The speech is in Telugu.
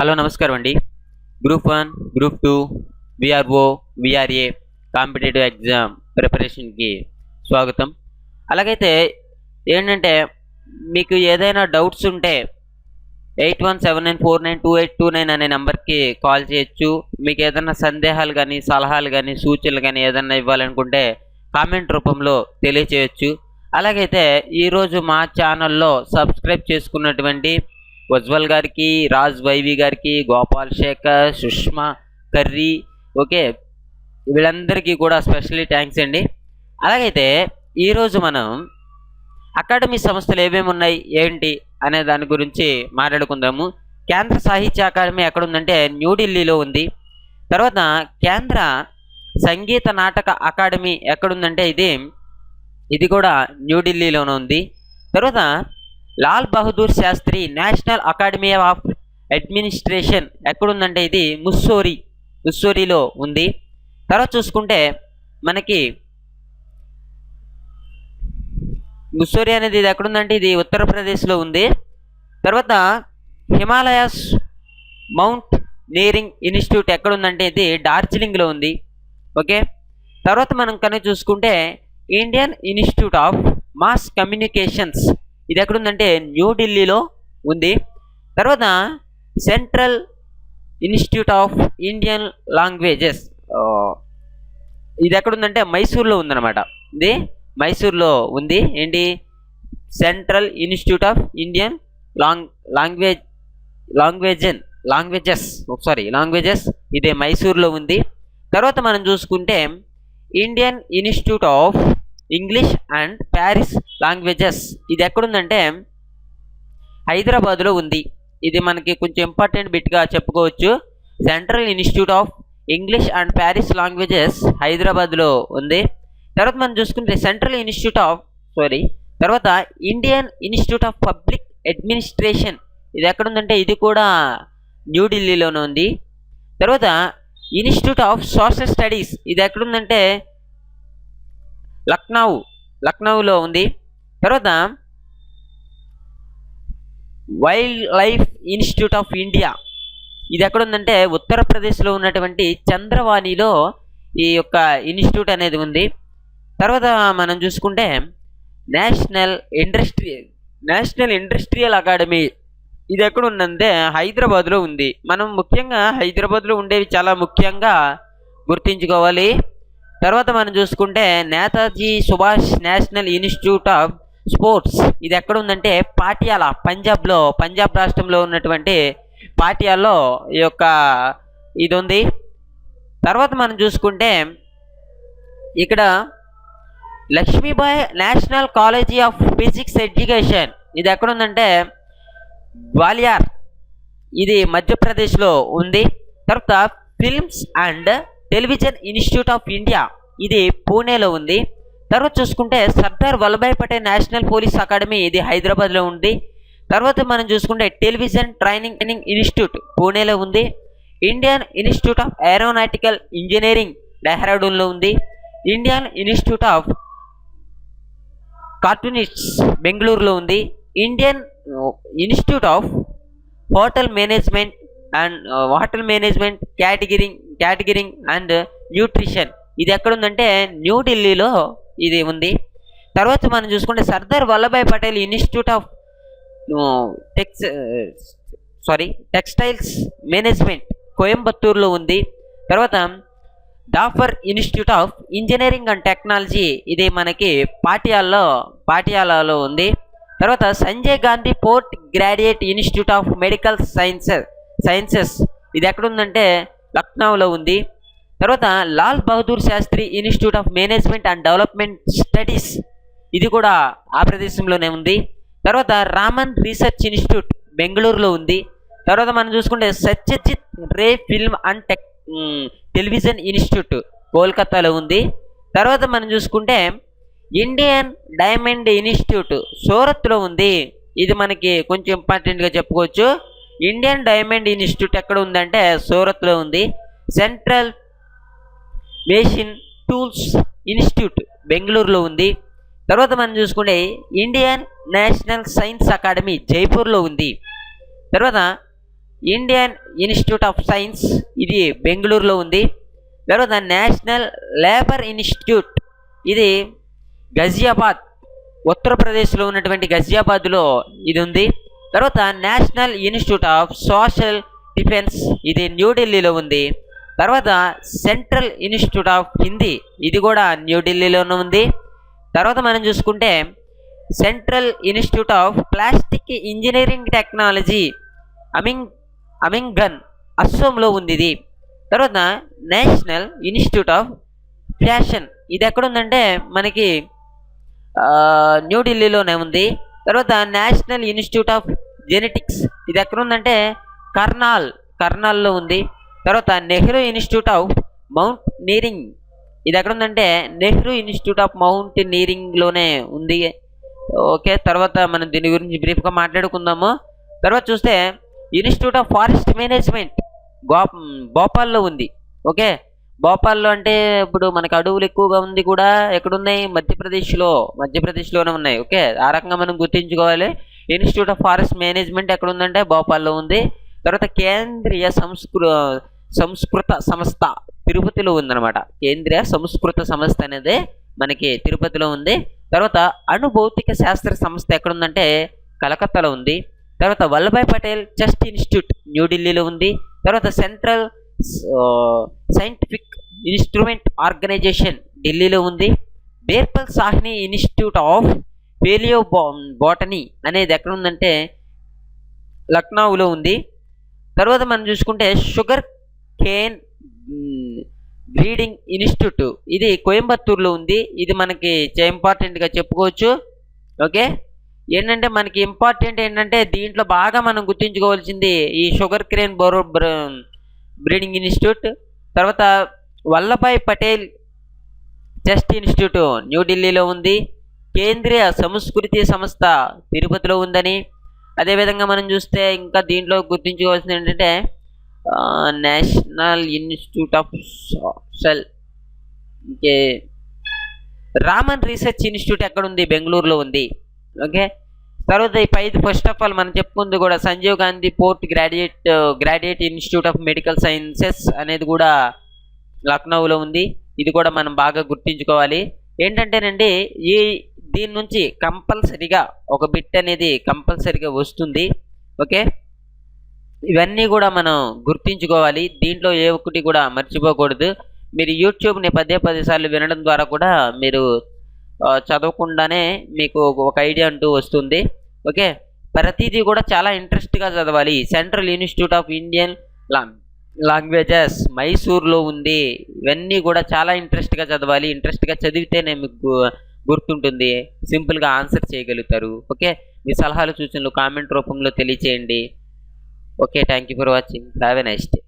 హలో నమస్కారం అండి. Group 1, group 2, VRO, VRA competitive exam ప్రిపరేషన్కి స్వాగతం. అలాగైతే ఏంటంటే మీకు ఏదైనా డౌట్స్ ఉంటే 8179492829 అనే నెంబర్కి కాల్ చేయొచ్చు. మీకు ఏదైనా సందేహాలు కానీ, సలహాలు కానీ, సూచనలు కానీ ఏదైనా ఇవ్వాలనుకుంటే కామెంట్ రూపంలో తెలియచేయచ్చు. అలాగైతే ఈరోజు మా ఛానల్లో సబ్స్క్రైబ్ చేసుకున్నటువంటి ఉజ్వల్ గారికి, రాజ్ వైవి గారికి, గోపాల్ శేఖర్, సుష్మా కర్రీ, ఓకే, వీళ్ళందరికీ కూడా స్పెషల్లీ థ్యాంక్స్ అండి. అలాగైతే ఈరోజు మనం అకాడమీ సంస్థలు ఏమేమి ఉన్నాయి ఏంటి అనే దాని గురించి మాట్లాడుకుందాము. కేంద్ర సాహిత్య అకాడమీ ఎక్కడుందంటే న్యూఢిల్లీలో ఉంది. తర్వాత కేంద్ర సంగీత నాటక అకాడమీ ఎక్కడుందంటే ఇది కూడా న్యూఢిల్లీలోనే ఉంది. తర్వాత Lal Bahadur Shastri national academy of administration ఎక్కడుందంటే ఇది ముస్సోరీలో ఉంది. తర్వాత చూసుకుంటే మనకి ముస్సోరీ అనేది ఇది ఎక్కడుందంటే ఇది ఉత్తరప్రదేశ్లో ఉంది. తర్వాత హిమాలయాస్ మౌంట్ నేరింగ్ ఇన్స్టిట్యూట్ ఎక్కడుందంటే ఇది డార్జిలింగ్లో ఉంది. ఓకే, తర్వాత మనం కనుక చూసుకుంటే Indian institute of mass communications ఇది ఎక్కడుందంటే న్యూఢిల్లీలో ఉంది. తర్వాత central institute of Indian languages ఇది ఎక్కడుందంటే మైసూర్లో ఉందన్నమాట. ఇది మైసూర్లో ఉంది. ఏంటి central institute of Indian languages ఇదే మైసూర్లో ఉంది. తర్వాత మనం చూసుకుంటే Indian institute of English and Paris languages ఇది ఎక్కడుందంటే హైదరాబాద్లో ఉంది. ఇది మనకి కొంచెం ఇంపార్టెంట్ బిట్గా చెప్పుకోవచ్చు. Central institute of English and Paris languages హైదరాబాద్లో ఉంది. తర్వాత మనం చూసుకుంటే తర్వాత Indian institute of public administration ఇది ఎక్కడుందంటే ఇది కూడా న్యూఢిల్లీలోనే ఉంది. తర్వాత ఇన్స్టిట్యూట్ ఆఫ్ సోషల్ స్టడీస్ ఇది ఎక్కడుందంటే లక్నౌలో ఉంది. తర్వాత wild life institute of India ఇది ఎక్కడుందంటే ఉత్తరప్రదేశ్లో ఉన్నటువంటి చంద్రవాణిలో ఈ యొక్క ఇన్స్టిట్యూట్ అనేది ఉంది. తర్వాత మనం చూసుకుంటే నేషనల్ ఇండస్ట్రియల్ అకాడమీ ఇది ఎక్కడ ఉందంటే హైదరాబాద్లో ఉంది. మనం ముఖ్యంగా హైదరాబాద్లో ఉండేవి చాలా ముఖ్యంగా గుర్తుంచుకోవాలి. తర్వాత మనం చూసుకుంటే Netaji Subhash national institute of sports ఇది ఎక్కడ ఉందంటే పాటియాలా పంజాబ్ రాష్ట్రంలో ఉన్నటువంటి పాటియాల్లో ఈ యొక్క ఇది ఉంది. తర్వాత మనం చూసుకుంటే ఇక్కడ Lakshmibai national college of physics education ఇది ఎక్కడ ఉందంటే గ్వాలియర్ ఇది మధ్యప్రదేశ్లో ఉంది. తర్వాత films and television institute of India ఇది పూణేలో ఉంది. తర్వాత చూసుకుంటే Sardar Vallabhbhai Patel national police academy ఇది హైదరాబాద్లో ఉంది. తర్వాత మనం చూసుకుంటే టెలివిజన్ ట్రైనింగ్ ఇన్స్టిట్యూట్ పూణేలో ఉంది. Indian institute of aeronautical engineering డెహ్రాడూన్లో ఉంది. ఇండియన్ ఇన్స్టిట్యూట్ ఆఫ్ కార్టూనిస్ట్స్ బెంగళూరులో ఉంది. Indian institute of hotel management catering and nutrition ఇది ఎక్కడుందంటే న్యూఢిల్లీలో ఇది ఉంది. తర్వాత మనం చూసుకుంటే Sardar Vallabhbhai Patel institute of textiles management కోయంబత్తూరులో ఉంది. తర్వాత Thapar institute of engineering and technology ఇది మనకి పాటియాలాలో ఉంది. తర్వాత Sanjay Gandhi post graduate institute of medical sciences ఇది ఎక్కడుందంటే లక్నౌలో ఉంది. తర్వాత Lal Bahadur Sastry institute of management and development studies ఇది కూడా ఆ ప్రదేశంలోనే ఉంది. తర్వాత రామన్ రీసెర్చ్ ఇన్స్టిట్యూట్ బెంగళూరులో ఉంది. తర్వాత మనం చూసుకుంటే Satyajit Ray film and television institute కోల్కతాలో ఉంది. తర్వాత మనం చూసుకుంటే ఇండియన్ డైమండ్ ఇన్స్టిట్యూట్ సూరత్లో ఉంది. ఇది మనకి కొంచెం ఇంపార్టెంట్గా చెప్పుకోవచ్చు. ఇండియన్ డైమండ్ ఇన్స్టిట్యూట్ ఎక్కడ ఉందంటే సూరత్లో ఉంది. సెంట్రల్ మెషిన్ టూల్స్ ఇన్స్టిట్యూట్ బెంగళూరులో ఉంది. తర్వాత మనం చూసుకుంటే ఇండియన్ నేషనల్ సైన్స్ అకాడమీ జైపూర్లో ఉంది. తర్వాత ఇండియన్ ఇన్స్టిట్యూట్ ఆఫ్ సైన్స్, ఇది బెంగళూరులో ఉంది. తర్వాత నేషనల్ లేబర్ ఇన్స్టిట్యూట్, ఇది గజియాబాద్, ఉత్తరప్రదేశ్లో ఉన్నటువంటి గజియాబాద్లో ఇది ఉంది. తర్వాత national institute of social defence, ఇది న్యూఢిల్లీలో ఉంది. తర్వాత సెంట్రల్ ఇన్స్టిట్యూట్ ఆఫ్ హిందీ, ఇది కూడా న్యూఢిల్లీలోనే ఉంది. తర్వాత మనం చూసుకుంటే central institute of plastic engineering technology Amingaon, అస్సోంలో ఉంది ఇది. తర్వాత నేషనల్ ఇన్స్టిట్యూట్ ఆఫ్ ఫ్యాషన్, ఇది ఎక్కడ ఉందంటే మనకి న్యూఢిల్లీలోనే ఉంది. తర్వాత నేషనల్ ఇన్స్టిట్యూట్ ఆఫ్ జెనెటిక్స్, ఇది ఎక్కడ ఉందంటే కర్నాల్లో ఉంది. తర్వాత నెహ్రూ ఇన్స్టిట్యూట్ ఆఫ్ మౌంటైనీరింగ్, ఇది ఎక్కడ ఉందంటే నెహ్రూ ఇన్స్టిట్యూట్ ఆఫ్ మౌంటైనీరింగ్లోనే ఉంది. ఓకే, తర్వాత మనం దీని గురించి బ్రీఫ్గా మాట్లాడుకుందాము. తర్వాత చూస్తే ఇన్స్టిట్యూట్ ఆఫ్ ఫారెస్ట్ మేనేజ్మెంట్ భోపాల్లో ఉంది. ఓకే, భోపాల్లో అంటే ఇప్పుడు మనకు అడవులు ఎక్కువగా ఉంది కూడా ఎక్కడున్నాయి, మధ్యప్రదేశ్లోనే ఉన్నాయి. ఓకే, ఆ రకంగా మనం గుర్తించుకోవాలి. ఇన్స్టిట్యూట్ ఆఫ్ ఫారెస్ట్ మేనేజ్మెంట్ ఎక్కడ ఉందంటే భోపాల్లో ఉంది. తర్వాత కేంద్రీయ సంస్కృత సంస్థ తిరుపతిలో ఉందన్నమాట. కేంద్రీయ సంస్కృత సంస్థ అనేది మనకి తిరుపతిలో ఉంది. తర్వాత అణుభౌతిక శాస్త్ర సంస్థ ఎక్కడుందంటే కలకత్తాలో ఉంది. తర్వాత వల్లభాయ్ పటేల్ చెస్ట్ ఇన్స్టిట్యూట్ న్యూఢిల్లీలో ఉంది. తర్వాత సెంట్రల్ సైంటిఫిక్ ఇన్స్ట్రుమెంట్ ఆర్గనైజేషన్ ఢిల్లీలో ఉంది. Birbal Sahni institute of palaeobotany అనేది ఎక్కడ ఉందంటే లక్నోలో ఉంది. తర్వాత మనం చూసుకుంటే షుగర్ కేన్ బ్రీడింగ్ ఇన్స్టిట్యూట్, ఇది కోయంబత్తూరులో ఉంది. ఇది మనకి ఇంపార్టెంట్గా చెప్పుకోవచ్చు. ఓకే, ఏంటంటే మనకి ఇంపార్టెంట్ ఏంటంటే దీంట్లో బాగా మనం గుర్తుంచుకోవాల్సింది ఈ షుగర్ కేన్ బ్రీడింగ్ ఇన్స్టిట్యూట్. తర్వాత వల్లభాయ్ పటేల్ చెస్ట్ ఇన్స్టిట్యూట్ న్యూఢిల్లీలో ఉంది. కేంద్రీయ సంస్కృతి సంస్థ తిరుపతిలో ఉందని. అదేవిధంగా మనం చూస్తే ఇంకా దీంట్లో గుర్తుంచుకోవాల్సింది ఏంటంటే నేషనల్ ఇన్స్టిట్యూట్ ఆఫ్ సోషల్, ఇంకే రామన్ రీసెర్చ్ ఇన్స్టిట్యూట్ ఎక్కడ ఉంది, బెంగళూరులో ఉంది. ఓకే, తర్వాత ఈ పైది ఫస్ట్ ఆఫ్ ఆల్ మనం చెప్పుకుంది కూడా Sanjeev Gandhi post graduate institute of medical sciences అనేది కూడా లక్నోలో ఉంది. ఇది కూడా మనం బాగా గుర్తుంచుకోవాలి. ఏంటంటేనండి దీని నుంచి కంపల్సరిగా ఒక బిట్ అనేది కంపల్సరిగా వస్తుంది. ఓకే, ఇవన్నీ కూడా మనం గుర్తుంచుకోవాలి. దీంట్లో ఏ ఒక్కటి కూడా మర్చిపోకూడదు. మీరు యూట్యూబ్ని పదే సార్లు వినడం ద్వారా కూడా మీరు చదవకుండానే మీకు ఒక ఐడియా అంటూ వస్తుంది. ఓకే, ప్రతిదీ కూడా చాలా ఇంట్రెస్ట్గా చదవాలి. Central institute of Indian languages మైసూర్లో ఉంది. ఇవన్నీ కూడా చాలా ఇంట్రెస్ట్గా చదవాలి. ఇంట్రెస్ట్గా చదివితేనే మీకు గుర్తుంటుంది, సింపుల్గా ఆన్సర్ చేయగలుగుతారు. ఓకే, మీ సలహాలు సూచనలు కామెంట్ రూపంలో తెలియచేయండి. Okay, thank you for watching. Have a nice day.